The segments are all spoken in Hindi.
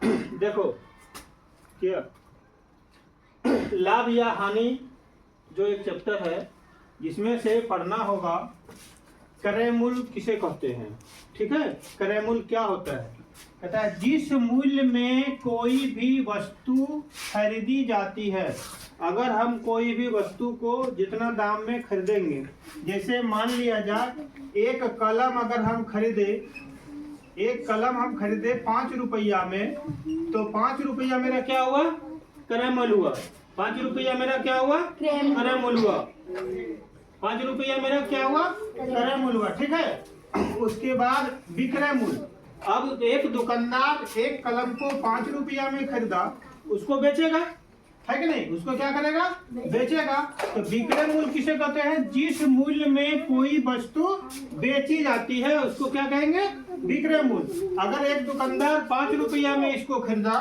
देखो क्या लाभ या हानि जो एक चैप्टर है जिसमें से पढ़ना होगा क्रय मूल्य किसे कहते हैं। ठीक है, क्रय मूल्य क्या होता है? कहता है जिस मूल्य में कोई भी वस्तु खरीदी जाती है। अगर हम कोई भी वस्तु को जितना दाम में खरीदेंगे, जैसे मान लिया जाए एक कलम अगर हम खरीदे, एक कलम हम खरीदे 5 रुपया में, तो 5 रुपया मेरा क्या हुआ? क्रय मूल्य हुआ। 5 रुपया मेरा क्या हुआ? क्रय मूल्य हुआ। 5 रुपया मेरा क्या हुआ? क्रय मूल्य हुआ। ठीक है, उसके बाद विक्रय मूल्य। अब एक दुकानदार एक कलम को 5 रुपया में खरीदा, उसको बेचेगा, है कि नहीं? उसको क्या करेगा? बेचेगा। तो विक्रय मूल्य किसे कहते हैं? जिस मूल्य में कोई वस्तु बेची जाती है उसको क्या कहेंगे? विक्रय मूल्य। अगर एक दुकानदार 5 रुपया में इसको खरीदा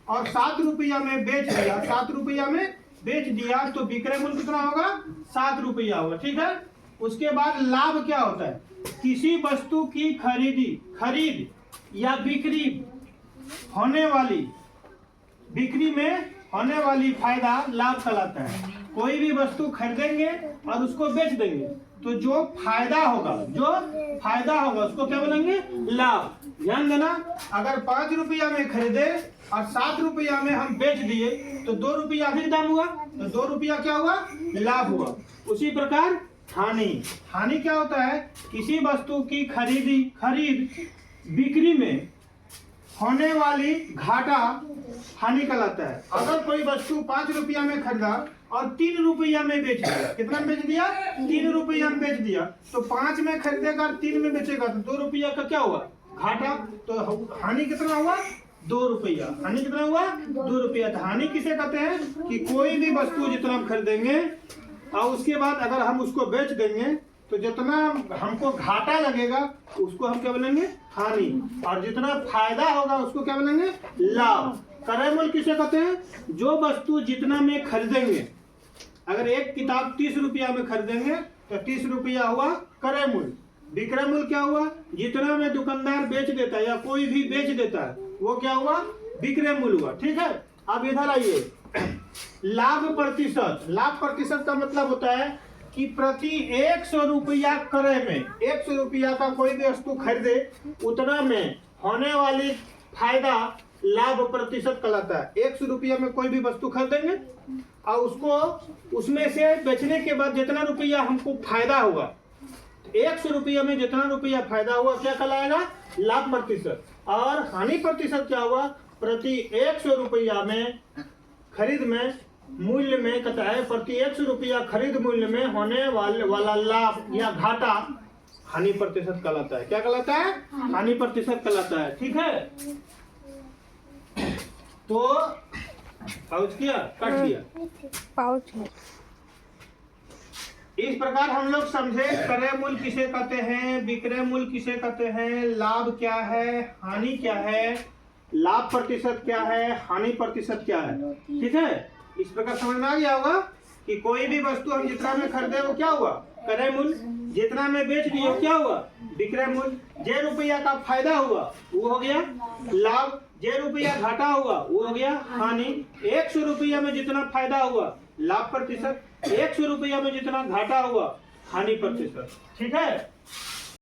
और 7 रुपया में बेच दिया, 7 रुपया में बेच दिया, तो विक्रय मूल्य कितना होगा? 7 रुपया होगा। ठीक है, उसके बाद लाभ क्या होता है? किसी वस्तु की खरीद या बिक्री होने वाली, बिक्री में होने वाली फायदा लाभ कहलाता है। कोई भी वस्तु खरीदेंगे और उसको बेच देंगे, तो जो फायदा होगा उसको क्या बोलेंगे? लाभ। ध्यान देना, अगर 5 रुपया में खरीदे और 7 रुपया में हम बेच दिए तो 2 रुपया अधिक दाम हुआ, तो 2 रुपया क्या हुआ? लाभ हुआ। उसी प्रकार हानि क्या होता है? किसी वस्तु की खरीद बिक्री में होने वाली घाटा हानि कहलाता है। अगर कोई वस्तु 5 रुपया में खरीदा और 3 रुपया में बेच दिया, कितना में बेच दिया? 3 रुपया में बेच दिया, तो 5 में खरीदेगा और 3 में बेचेगा, तो 2 रुपया का क्या हुआ? घाटा। तो हानि कितना हुआ? 2 रुपया। हानि कितना हुआ? 2 रुपया। तो हानि किसे कहते हैं? कि कोई भी वस्तु जितना हम खरीदेंगे और उसके बाद अगर हम उसको बेच देंगे तो जितना हमको घाटा लगेगा उसको हम क्या बोलेंगे? हानि। और जितना फायदा होगा उसको क्या बोलेंगे? लाभ। क्रय मूल्य किसे कहते हैं? जो वस्तु जितना में खरीदेंगे, अगर एक किताब 30 रुपया में खरीदेंगे तो 30 रुपया हुआ क्रय मूल्य। विक्रय मूल्य क्या हुआ? जितना में दुकानदार बेच देता है या कोई भी बेच देता है वो क्या हुआ? विक्रय मूल्य हुआ। ठीक है, अब इधर आइए, लाभ प्रतिशत। लाभ प्रतिशत का मतलब होता है कि प्रति 100 रुपया क्रय में, 100 रुपया का कोई भी वस्तु खरीदे उतना में होने वाली फायदा लाभ प्रतिशत कहलाता है। 100 रुपया में कोई भी वस्तु खरीदेंगे और उसको उसमें से बेचने के बाद जितना रुपया हमको फायदा हुआ, 100 रुपया में जितना रुपया फायदा हुआ क्या कहलाएगा? लाभ प्रतिशत। और हानि प्रतिशत क्या हुआ? प्रति 100 रुपया में खरीद में मूल्य में कहता है प्रति 100 रुपया खरीद मूल्य में होने वाला लाभ या घाटा हानि प्रतिशत कहलाता है। क्या कहलाता है? हानि प्रतिशत कहलाता है। ठीक है, तो पाउच किया, कट दिया पाउच है। इस प्रकार हम लोग समझे क्रय मूल्य किसे कहते हैं, विक्रय मूल्य किसे कहते हैं, लाभ क्या है, हानि क्या है, लाभ प्रतिशत क्या है, हानि प्रतिशत क्या है। ठीक है, इस प्रकार समझ में आ गया होगा कि कोई भी वस्तु हम जितना में खरीदे वो क्या हुआ? क्रय मूल्य। जितना में बेच दिए वो क्या हुआ? विक्रय मूल्य। जे रुपया का फायदा हुआ वो हो गया लाभ, जे रुपया घाटा हुआ वो हो गया हानि। 100 रुपया में जितना फायदा हुआ लाभ प्रतिशत, 100 रुपया में जितना घाटा हुआ हानि प्रतिशत। ठीक है।